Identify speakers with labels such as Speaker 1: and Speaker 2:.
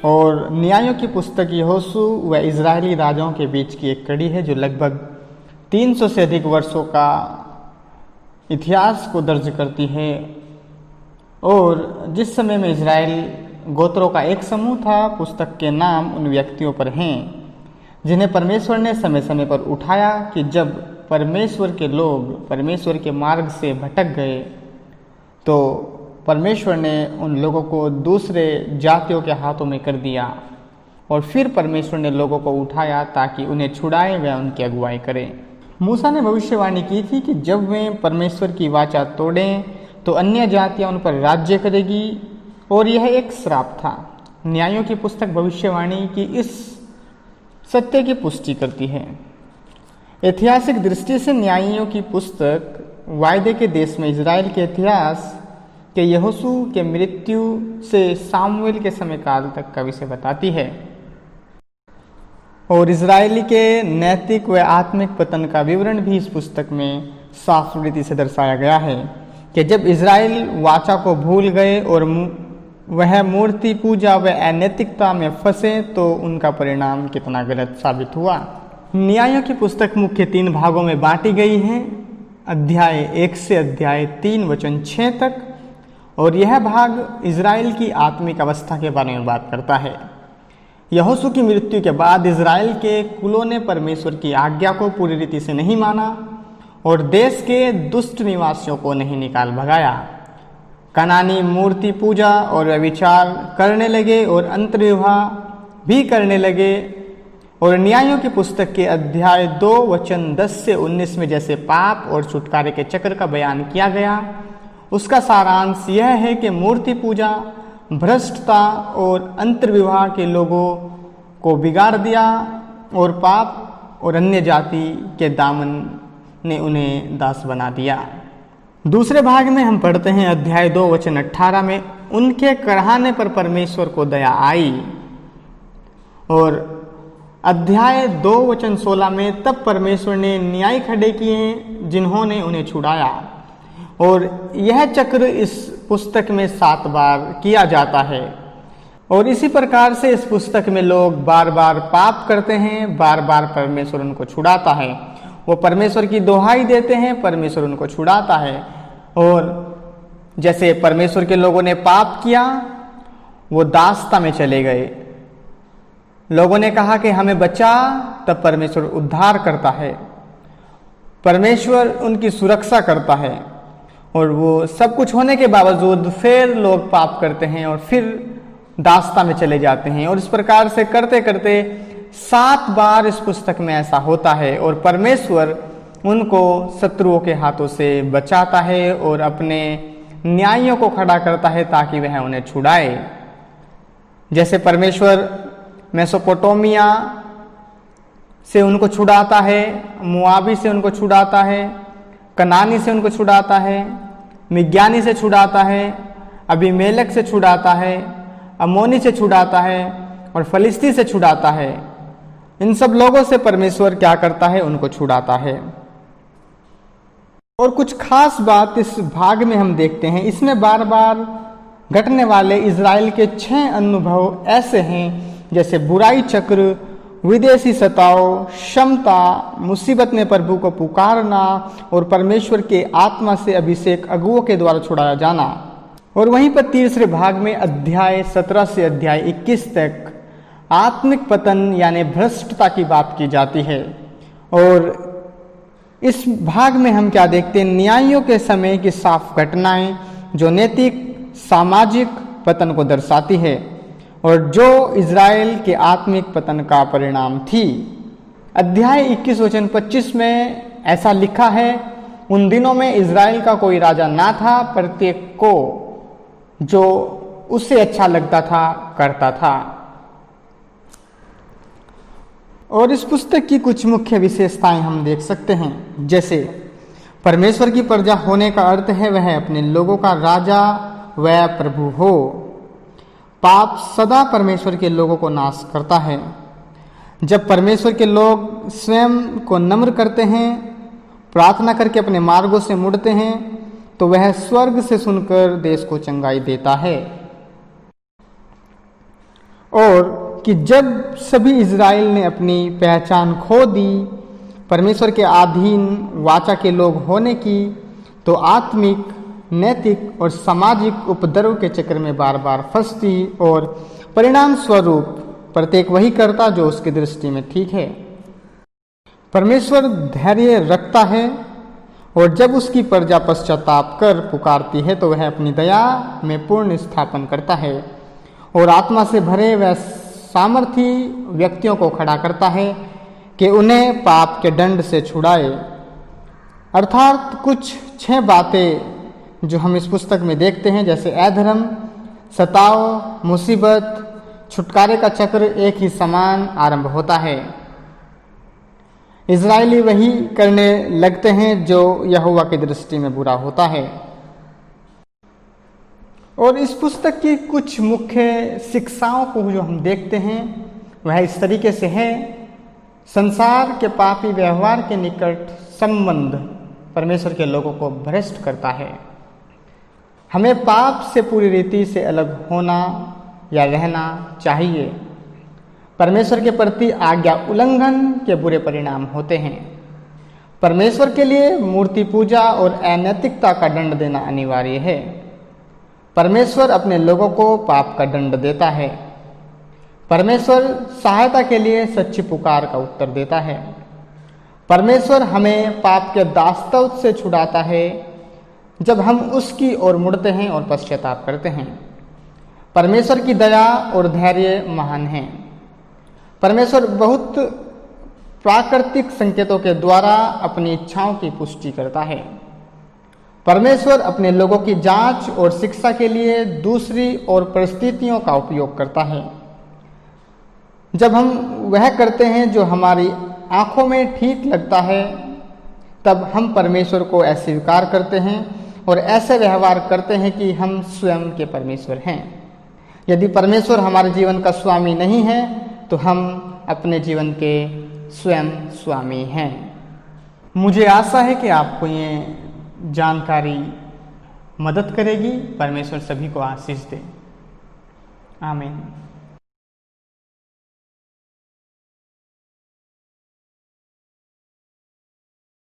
Speaker 1: और न्यायों की पुस्तक यहोशू व इजरायली राजाओं के बीच की एक कड़ी है जो लगभग 300 से अधिक वर्षों का इतिहास को दर्ज करती है। और जिस समय में इजराइल गोत्रों का एक समूह था, पुस्तक के नाम उन व्यक्तियों पर हैं जिन्हें परमेश्वर ने समय समय पर उठाया कि जब परमेश्वर के लोग परमेश्वर के मार्ग से भटक गए तो परमेश्वर ने उन लोगों को दूसरे जातियों के हाथों में कर दिया और फिर परमेश्वर ने लोगों को उठाया ताकि उन्हें छुड़ाए व उनकी अगुवाई करें। मूसा ने भविष्यवाणी की थी कि जब वे परमेश्वर की वाचा तोड़ें तो अन्य जातियां उन पर राज्य करेगी और यह एक श्राप था। न्यायों की पुस्तक भविष्यवाणी की इस सत्य की पुष्टि करती है। ऐतिहासिक दृष्टि से न्यायों की पुस्तक वायदे के देश में इजराइल के इतिहास के यहोशू के मृत्यु से सामुएल के समय काल तक का विषय बताती है और इजरायली के नैतिक व आत्मिक पतन का विवरण भी इस पुस्तक में साफ रीति से दर्शाया गया है कि जब इजराइल वाचा को भूल गए और वह मूर्ति पूजा व अनैतिकता में फंसे तो उनका परिणाम कितना गलत साबित हुआ। न्यायों की पुस्तक मुख्य 3 भागों में बांटी गई है, अध्याय 1 से अध्याय 3 वचन 6 तक। और यह भाग इजराइल की आत्मिक अवस्था के बारे में बात करता है। यहोशू की मृत्यु के बाद इजराइल के कुलों ने परमेश्वर की आज्ञा को पूरी रीति से नहीं माना और देश के दुष्ट निवासियों को नहीं निकाल भगाया। कनानी मूर्ति पूजा और व्यभिचार करने लगे और अंतर्विवाह भी करने लगे। और न्यायों की पुस्तक के अध्याय 2 वचन 10 से 19 में जैसे पाप और छुटकारे के चक्र का बयान किया गया, उसका सारांश यह है कि मूर्ति पूजा, भ्रष्टता और अंतर्विवाह के लोगों को बिगाड़ दिया और पाप और अन्य जाति के दामन ने उन्हें दास बना दिया। दूसरे भाग में हम पढ़ते हैं अध्याय 2 वचन 18 में, उनके कराहने पर परमेश्वर को दया आई। और अध्याय 2 वचन 16 में, तब परमेश्वर ने न्याय खड़े किए जिन्होंने उन्हें छुड़ाया। और यह चक्र इस पुस्तक में 7 बार किया जाता है। और इसी प्रकार से इस पुस्तक में लोग बार बार पाप करते हैं, बार बार परमेश्वर उनको छुड़ाता है। वो परमेश्वर की दोहाई देते हैं, परमेश्वर उनको छुड़ाता है। और जैसे परमेश्वर के लोगों ने पाप किया, वो दासता में चले गए। लोगों ने कहा कि हमें बचा, तब परमेश्वर उद्धार करता है, परमेश्वर उनकी सुरक्षा करता है। और वो सब कुछ होने के बावजूद फिर लोग पाप करते हैं और फिर दासता में चले जाते हैं। और इस प्रकार से करते करते 7 बार इस पुस्तक में ऐसा होता है और परमेश्वर उनको शत्रुओं के हाथों से बचाता है और अपने न्यायों को खड़ा करता है ताकि वह उन्हें छुड़ाए। जैसे परमेश्वर मेसोपोटामिया से उनको छुड़ाता है, मुआबी से उनको छुड़ाता है, कनानी से उनको छुड़ाता है, मिज्ञानी से छुड़ाता है, अबीमेलेक से छुड़ाता है, अमोनी से छुड़ाता है और फलिस्ती से छुड़ाता है। इन सब लोगों से परमेश्वर क्या करता है? उनको छुड़ाता है। और कुछ खास बात इस भाग में हम देखते हैं, इसमें बार बार घटने वाले इजराइल के 6 अनुभव ऐसे हैं जैसे बुराई चक्र, विदेशी सताव, क्षमता, मुसीबत में प्रभु को पुकारना और परमेश्वर के आत्मा से अभिषेक अगुओं के द्वारा छुड़ाया जाना। और वहीं पर तीसरे भाग में अध्याय 17 से अध्याय 21 तक आत्मिक पतन यानी भ्रष्टता की बात की जाती है। और इस भाग में हम क्या देखते हैं? न्यायों के समय की साफ घटनाएं जो नैतिक सामाजिक पतन को दर्शाती है और जो इजराइल के आत्मिक पतन का परिणाम थी। अध्याय 21 वचन 25 में ऐसा लिखा है, उन दिनों में इजराइल का कोई राजा ना था, प्रत्येक को जो उससे अच्छा लगता था करता था। और इस पुस्तक की कुछ मुख्य विशेषताएं हम देख सकते हैं, जैसे परमेश्वर की प्रजा होने का अर्थ है वह अपने लोगों का राजा व प्रभु हो। पाप सदा परमेश्वर के लोगों को नाश करता है। जब परमेश्वर के लोग स्वयं को नम्र करते हैं, प्रार्थना करके अपने मार्गों से मुड़ते हैं, तो वह स्वर्ग से सुनकर देश को चंगाई देता है। और कि जब सभी इज़राइल ने अपनी पहचान खो दी परमेश्वर के अधीन वाचा के लोग होने की, तो आत्मिक, नैतिक और सामाजिक उपद्रव के चक्र में बार बार फंसती और परिणाम स्वरूप प्रत्येक वही करता जो उसकी दृष्टि में ठीक है। परमेश्वर धैर्य रखता है और जब उसकी प्रजा पश्चाताप कर पुकारती है तो वह अपनी दया में पूर्ण स्थापन करता है और आत्मा से भरे वह सामर्थी व्यक्तियों को खड़ा करता है कि उन्हें पाप के दंड से छुड़ाए। अर्थात कुछ 6 बातें जो हम इस पुस्तक में देखते हैं, जैसे अधर्म, सताव, मुसीबत, छुटकारे का चक्र एक ही समान आरंभ होता है। इज़राइली वही करने लगते हैं जो यहोवा की दृष्टि में बुरा होता है। और इस पुस्तक की कुछ मुख्य शिक्षाओं को जो हम देखते हैं वह इस तरीके से है। संसार के पापी व्यवहार के निकट संबंध परमेश्वर के लोगों को भ्रष्ट करता है। हमें पाप से पूरी रीति से अलग होना या रहना चाहिए। परमेश्वर के प्रति आज्ञा उल्लंघन के बुरे परिणाम होते हैं। परमेश्वर के लिए मूर्ति पूजा और अनैतिकता का दंड देना अनिवार्य है। परमेश्वर अपने लोगों को पाप का दंड देता है। परमेश्वर सहायता के लिए सच्ची पुकार का उत्तर देता है। परमेश्वर हमें पाप के दास्तव से छुड़ाता है जब हम उसकी ओर मुड़ते हैं और पश्चाताप करते हैं। परमेश्वर की दया और धैर्य महान है। परमेश्वर बहुत प्राकृतिक संकेतों के द्वारा अपनी इच्छाओं की पुष्टि करता है। परमेश्वर अपने लोगों की जांच और शिक्षा के लिए दूसरी और परिस्थितियों का उपयोग करता है। जब हम वह करते हैं जो हमारी आंखों में ठीक लगता है, तब हम परमेश्वर को अस्वीकार करते हैं और ऐसे व्यवहार करते हैं कि हम स्वयं के परमेश्वर हैं। यदि परमेश्वर हमारे जीवन का स्वामी नहीं है तो हम अपने जीवन के स्वयं स्वामी हैं। मुझे आशा है कि आपको ये जानकारी मदद करेगी। परमेश्वर सभी को आशीष दे। आमीन।